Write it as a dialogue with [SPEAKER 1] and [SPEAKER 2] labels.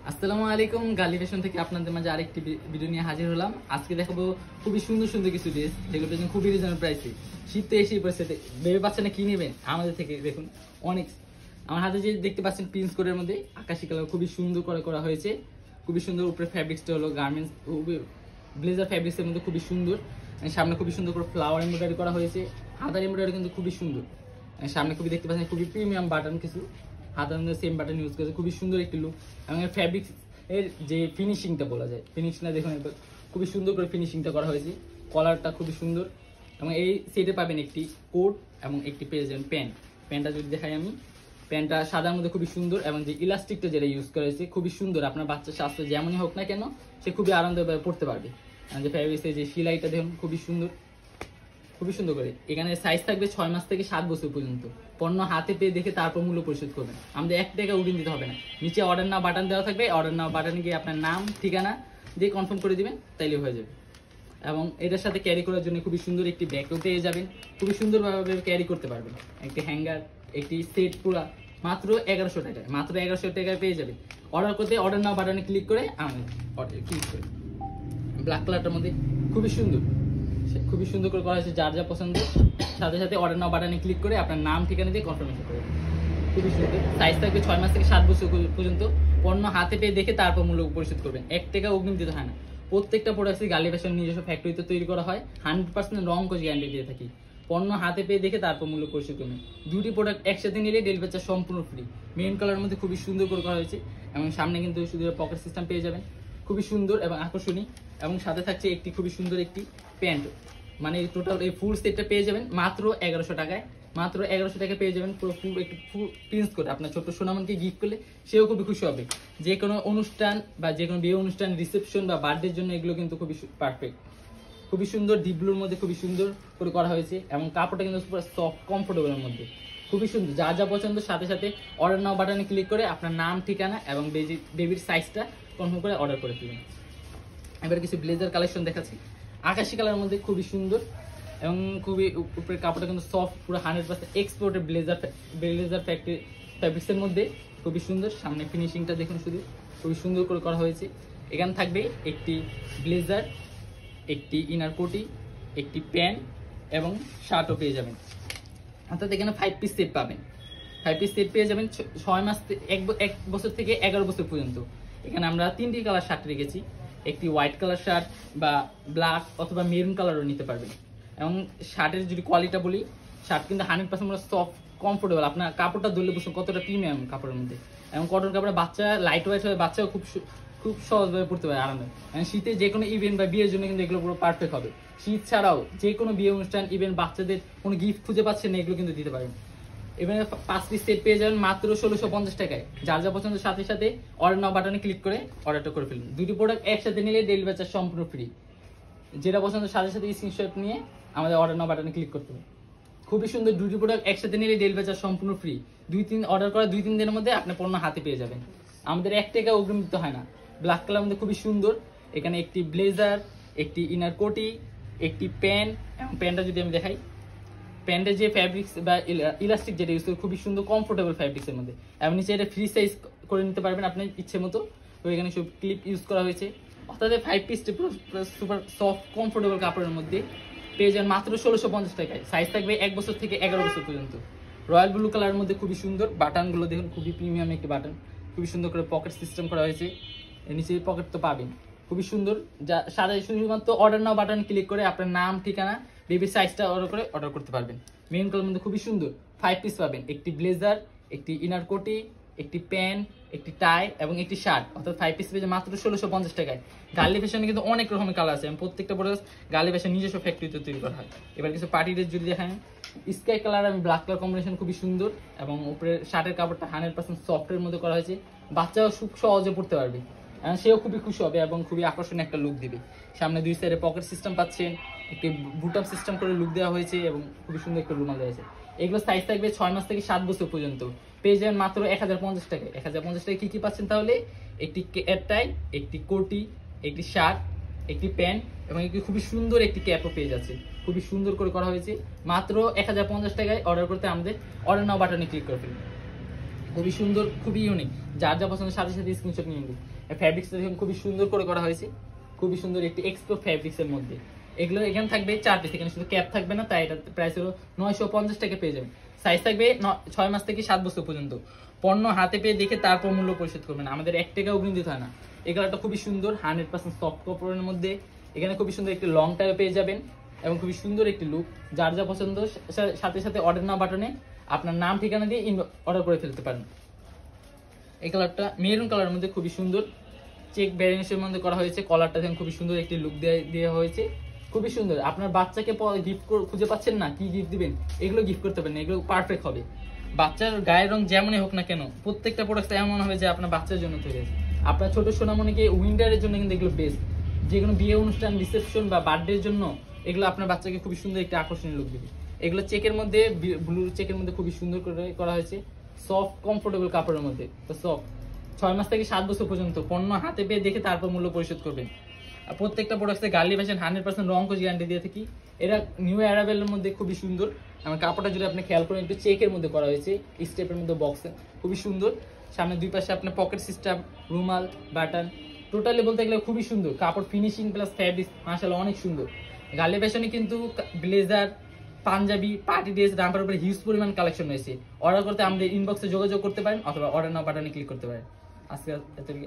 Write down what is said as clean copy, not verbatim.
[SPEAKER 1] আসসালামু আলাইকুম। গালি ফ্যাশন থেকে আপনাদের মাঝে আরেকটি ভিডিও নিয়ে হাজির হলাম। আজকে দেখাবো খুবই সুন্দর সুন্দর কিছু ড্রেস, যেগুলো পেয়েছেন খুবই রিজনেবল প্রাইসে। শীত তো এসেই পড়ছে, ভেবে পাচ্ছেন না কি নেবেন আমাদের থেকে। দেখুন অনেক, আমার হাতে যে দেখতে পাচ্ছেন প্রিন্স কোডের মধ্যে আকাশি কালার খুবই সুন্দর করে করা হয়েছে। খুবই সুন্দর, উপরে ফ্যাব্রিক্সটা হলো গার্মেন্টস ব্লেজার ফ্যাব্রিক্সের মধ্যে খুবই সুন্দর। সামনে খুবই সুন্দর করে ফ্লাওয়ার এমব্রয়ডারি করা হয়েছে, হাতার এমব্রয়ডারি কিন্তু খুবই সুন্দর। সামনে খুবই দেখতে পাচ্ছেন খুবই প্রিমিয়াম বাটন, কিছু হাতার মধ্যে সেম বাটন ইউজ করেছে, খুবই সুন্দর একটি লুক। এবং ফ্যাব্রিক্স এর যে ফিনিশিংটা বলা যায়, ফিনিশিংটা দেখুন একবার খুবই সুন্দর করে ফিনিশিংটা করা হয়েছে। কলারটা খুবই সুন্দর। এবং এই সেটে পাবেন একটি কোট এবং একটি পেয়ে যাবেন প্যান্ট। প্যান্টটা যদি দেখাই আমি, প্যান্টটা সাদার মধ্যে খুবই সুন্দর, এবং যে ইলাস্টিকটা যেটা ইউজ করা হয়েছে খুবই সুন্দর। আপনার বাচ্চার স্বাস্থ্য যেমনই হোক না কেন, সে খুবই আরামদায়কভাবে পড়তে পারবে। যে ফ্যাব্রিক্সের যে সেলাইটা দেখুন খুবই সুন্দর, খুবই সুন্দর করে। এখানে সাইজ থাকবে 6 মাস থেকে 7 বছর পর্যন্ত। পণ্য হাতে পেয়ে দেখে তারপর মূল্য পরিশোধ করবেন। আমাদের 1 টাকা উড়িয়ে দিতে হবে না। নিচে অর্ডার নাও বাটন দেওয়া থাকবে, অর্ডার নাও বাটনে গিয়ে আপনার নাম ঠিকানা দিয়ে কনফার্ম করে দিবেন, তাইলে হয়ে যাবে। এবং এটার সাথে ক্যারি করার জন্য খুবই সুন্দর একটি ব্যাগও পেয়ে যাবেন, খুবই সুন্দরভাবে ক্যারি করতে পারবেন। একটি হ্যাঙ্গার, একটি সেট পুরা মাত্র 1100 টাকায়, মাত্র 1100 টাকায় পেয়ে যাবেন। অর্ডার করতে অর্ডার নাও বাটনে ক্লিক করে আমি অর্ডার ক্লিক করি। ব্ল্যাক কালারটার মধ্যে খুবই সুন্দর, খুবই সুন্দর করে করা হয়েছে। যার যা পছন্দ সাথে সাথে অর্ডার নাও বাটনে ক্লিক করে আপনার নাম ঠিকানা দিয়ে কনফার্মেশন করবেন। খুবই সুন্দর। সাইজ থাকবে 6 মাস থেকে 7 বছর পর্যন্ত। পণ্য হাতে পেয়ে দেখে তারপর মূল্য পরিশোধ করবেন। 1 টাকা অগ্রিম দিতে হয় না। প্রত্যেকটা প্রোডাক্টই গালি ফ্যাশন নিজস্ব ফ্যাক্টরিতে তৈরি করা হয়। 100% রং কোচ গ্যারান্টি দিয়ে থাকি। পণ্য হাতে পেয়ে দেখে তারপর মূল্য পরিশোধ করবেন। দুটি প্রোডাক্ট একসাথে নিলে ডেলিভারি চার্জ সম্পূর্ণ ফ্রি। মেরুন কালারের মধ্যে খুবই সুন্দর করে করা হয়েছে, এবং সামনে কিন্তু শুধু পকেট সিস্টেম পেয়ে যাবেন, খুবই সুন্দর এবং আকর্ষণীয়। এবং সাথে থাকছে একটি খুবই সুন্দর একটি প্যান্ট। মানে টোটাল এই ফুল সেটটা পেয়ে যাবেন মাত্র 1100 টাকায়। মাত্র 1100 টাকায় পেয়ে যাবেন পুরো ফুল একটু ফুল প্রিন্স করে। আপনার ছোট্ট সোনামনকে গিফট করলে সেও খুবই খুশি হবে। যে কোনো অনুষ্ঠান বা যে কোনো বিয়ে অনুষ্ঠান, রিসেপশন বা বার্থডের জন্য এগুলো কিন্তু খুবই পারফেক্ট। খুবই সুন্দর, ডিপ ব্লুর মধ্যে খুবই সুন্দর করে করা হয়েছে, এবং কাপড়টা কিন্তু পুরো সফট কমফোর্টেবলের মধ্যে খুবই সুন্দর। যা যা পছন্দ সাথে সাথে অর্ডার নাও বাটনে ক্লিক করে আপনার নাম ঠিকানা এবং বেবির সাইজটা কনফার্ম করে অর্ডার করে দিবেন। এবার কিছু ব্লেজার কালেকশন দেখাচ্ছি। আকাশি কালারের মধ্যে খুবই সুন্দর, এবং খুবই উপরের কাপড়টা কিন্তু সফট, পুরো 100% এক্সপোর্টেড ব্লেজার ফ্যাব্রিক্সের মধ্যে খুবই সুন্দর। সামনে ফিনিশিংটা দেখুন, শুধু খুবই সুন্দর করে করা হয়েছে। এখানে থাকবে একটি ব্লেজার, একটি ইনার কোটি, একটি প্যান্ট এবং শার্টও পেয়ে যাবেন। অর্থাৎ এখানে 5 পিস সেট পাবেন। 5 পিস সেট পেয়ে যাবেন 6 মাস 1 বছর থেকে 11 বছর পর্যন্ত। এখানে আমরা 3টি কালার শার্ট রেখেছি। একটি হোয়াইট কালার শার্ট বা ব্ল্যাক অথবা মেরুন কালারও নিতে পারবেন। এবং শার্টের যদি কোয়ালিটি বলি, শার্ট কিন্তু 100% সফট কমফোর্টেবল। আপনার কাপড়টা ধরলে বুঝুন কতটা প্রিমিয়াম কাপড়ের মধ্যে। এবং কটন কাপড়ে বাচ্চা লাইট ওয়েট হয়ে বাচ্চাও খুব সহজভাবে পড়তে পারে আরামে। শীতে যে কোনো ইভেন্ট বা বিয়ের জন্য কিন্তু এগুলো পুরো পারফেক্ট হবে। শীত ছাড়াও যে কোনো বিয়ে অনুষ্ঠান, ইভেন্ট, বাচ্চাদের কোনো গিফট খুঁজে পাচ্ছেন না, এগুলো কিন্তু দিতে পারেন। এবারে 5 পিস সেট পেয়ে যাবেন মাত্র 1650 টাকায়। যার যা পছন্দের সাথে সাথে অর্ডার নাও বাটনে ক্লিক করে অর্ডারটা করে ফেলুন। দুটি প্রোডাক্ট একসাথে নিলে ডেলিভারি চার্জ সম্পূর্ণ ফ্রি। যেটা পছন্দের সাথে সাথে স্ক্রিনশট নিয়ে আমাদের অর্ডার নাও বাটনে ক্লিক করতে হবে। খুবই সুন্দর, দুটি প্রোডাক্ট একসাথে নিলে ডেলিভারি চার্জ সম্পূর্ণ ফ্রি। অর্ডার করা 2-3 দিনের মধ্যে আপনার পণ্য হাতে পেয়ে যাবেন। আমাদের 1 টাকা অগ্রিম দিতে হয় না। ব্ল্যাক কালার মধ্যে খুবই সুন্দর। এখানে একটি ব্লেজার, একটি ইনার কোটি, একটি প্যান্ট, এবং প্যান্টটা যদি আমি দেখাই, প্যান্টের যে ফ্যাব্রিক্স বা ইলাস্টিক যেটা ইউজ করে খুবই সুন্দর কমফোর্টেবল ফ্যাব্রিক্সের মধ্যে। এবং নিচে এটা ফ্রি সাইজ করে নিতে পারবেন আপনার ইচ্ছে মতো। তো এখানে সব ক্লিপ ইউজ করা হয়েছে। অর্থাৎ 5 পিস সুপার সফট কমফোর্টেবল কাপড়ের মধ্যে পেয়ে যাবেন মাত্র 1650 টাকায়। সাইজ থাকবে 1 বছর থেকে 11 বছর পর্যন্ত। রয়্যাল ব্লু কালারের মধ্যে খুবই সুন্দর। বাটনগুলো দেখুন খুবই প্রিমিয়াম একটি বাটন, খুবই সুন্দর করে পকেট সিস্টেম করা হয়েছে। নিচে পকেট তো পাবেন, খুবই সুন্দর। যা সাদা শুধুমাত্র অর্ডার নাও বাটন ক্লিক করে আপনার নাম ঠিকানা বেবির সাইজটা অর্ডার করে অর্ডার করতে পারবেন। মেরুন কালারের মধ্যে খুবই সুন্দর 5 পিস পাবেন। একটি ব্লেজার, একটি ইনার কোটি, একটি প্যান্ট, একটি টাই এবং একটি শার্ট। অর্থাৎ 5 পিস পেয়ে মাত্র 1650 টাকায়। গার্লি ফ্যাশনে কিন্তু অনেক রকমের কালার আছে, এবং প্রত্যেকটা প্রোডাক্ট গার্লি ফ্যাশন নিজস্ব ফ্যাক্টরিতে তৈরি করা হয়। এবার কিছু পার্টি ড্রেস যদি দেখেন, স্কাই কালার এবং ব্ল্যাক কালার কম্বিনেশন খুবই সুন্দর, এবং উপরে শার্টের কাপড়টা 100% সফটের মধ্যে করা হয়েছে। বাচ্চাও খুব সহজে পড়তে পারবে, সেও খুবই খুশি হবে এবং খুবই আকর্ষণীয় একটা লুক দিবে। সামনে 2 সাইডে পকেট সিস্টেম পাচ্ছেন, একটি বুটআপ সিস্টেম করে লুক দেওয়া হয়েছে, এবং খুবই সুন্দর একটা রুমাল দেওয়া হয়েছে। এগুলো সাইজ থাকবে 6 মাস থেকে 7 বছর পর্যন্ত। পেয়ে যাবেন মাত্র 1050 টাকায়। 1050 টাকায় কি পাচ্ছেন তাহলে? একটি টাই, একটি কোটি, একটি শার্ট, একটি প্যান্ট, এবং একটি খুবই সুন্দর একটি ক্যাপও পেয়ে যাচ্ছে। খুবই সুন্দর করে করা হয়েছে। মাত্র 1050 টাকায় অর্ডার করতে আমাদের অর্ডার নাও বাটনে ক্লিক করে ফেলুন। খুবই সুন্দর, খুবই ইউনিক। যার যা পছন্দের সাথে সাথে স্ক্রিনশট নিয়ে নিন। ফ্যাব্রিক্সটা দেখুন খুবই সুন্দর করে করা হয়েছে, খুবই সুন্দর একটি এক্সপোর্ট ফ্যাব্রিক্সের মধ্যে। এগুলো এখানে থাকবে 4 পিস, এখানে শুধু ক্যাপ থাকবে না, তাই এটা প্রাইস হলো 950 টাকা পেয়ে যাবেন। সাইজ থাকবে 6 মাস থেকে 7 বছর পর্যন্ত। পণ্য হাতে পেয়ে দেখে তারপর মূল্য পরিশোধ করবেন, আমাদের 1 টাকাও অগ্রিম দিতে হয় না। এই কালারটা খুবই সুন্দর, 100% সফট কাপড়ের মধ্যে। এখানে খুবই সুন্দর একটি লং টাইপে পেয়ে যাবেন এবং খুবই সুন্দর একটি লুক। যার যা পছন্দ সাথে সাথে অর্ডার নাও বাটনে আপনার নাম ঠিকানা দিয়ে অর্ডার করে ফেলতে পারেন। এই কালারটা মেরুন কালারের মধ্যে খুবই সুন্দর, চেক ভ্যারিয়েশনের মধ্যে করা হয়েছে। কলারটা দেখুন খুবই সুন্দর একটি লুক দেওয়া হয়েছে, খুবই সুন্দর। আপনার বাচ্চাকে গিফট খুঁজে পাচ্ছেন না, কি গিফট দিবেন, এগুলো গিফট করতে পারেন, এগুলো পারফেক্ট হবে। বাচ্চার গায়ের রং যেমনই হোক না কেন, প্রত্যেকটা প্রোডাক্ট এমন হবে যে আপনার বাচ্চার জন্য তৈরি হয়েছে। আপনার ছোট সোনামণিকে উইন্টারের জন্য কিন্তু এগুলো বেস্ট, যে কোনো বিয়ে অনুষ্ঠান, রিসেপশন বা বার্থডের জন্য এগুলো আপনার বাচ্চাকে খুবই সুন্দর একটা আকর্ষণীয় লুক দেবে। এগুলো চেকের মধ্যে, ব্লু চেকের মধ্যে খুবই সুন্দর করে করা হয়েছে, সফট কমফোর্টেবল কাপড়ের মধ্যে। তো সফট 6 মাস থেকে 7 বছর পর্যন্ত পণ্য হাতে পেয়ে দেখে তারপর মূল্য পরিশোধ করবেন। আর প্রত্যেকটা প্রোডাক্টে গার্লি ভার্সন 100% রং কোচ গ্যারান্টি দিয়ে থাকি। এরা নিউ অ্যারাইভেলের মধ্যে খুবই সুন্দর। আমার কাপড়টা যদি আপনি খেয়াল করেন, একটু চেকের মধ্যে করা হয়েছে, স্টেপের মধ্যে বক্সে, খুবই সুন্দর। সামনে দুই পাশে আপনার পকেট সিস্টেম, রুমাল, বাটন, টোটালি বলতে গেলে খুবই সুন্দর। কাপড় ফিনিশিং প্লাস ফ্যাব্রিক মাশাআল্লাহ অনেক সুন্দর। গার্লি ভার্সনে কিন্তু blazer, Panjabi, party dress, romper উপরে হিউজ পরিমাণ কালেকশন রয়েছে। অর্ডার করতে আমাদের ইনবক্সে যোগাযোগ করতে পারেন অথবা অর্ডার নাও বাটনে ক্লিক করতে পারেন। আজকে এতটুকু।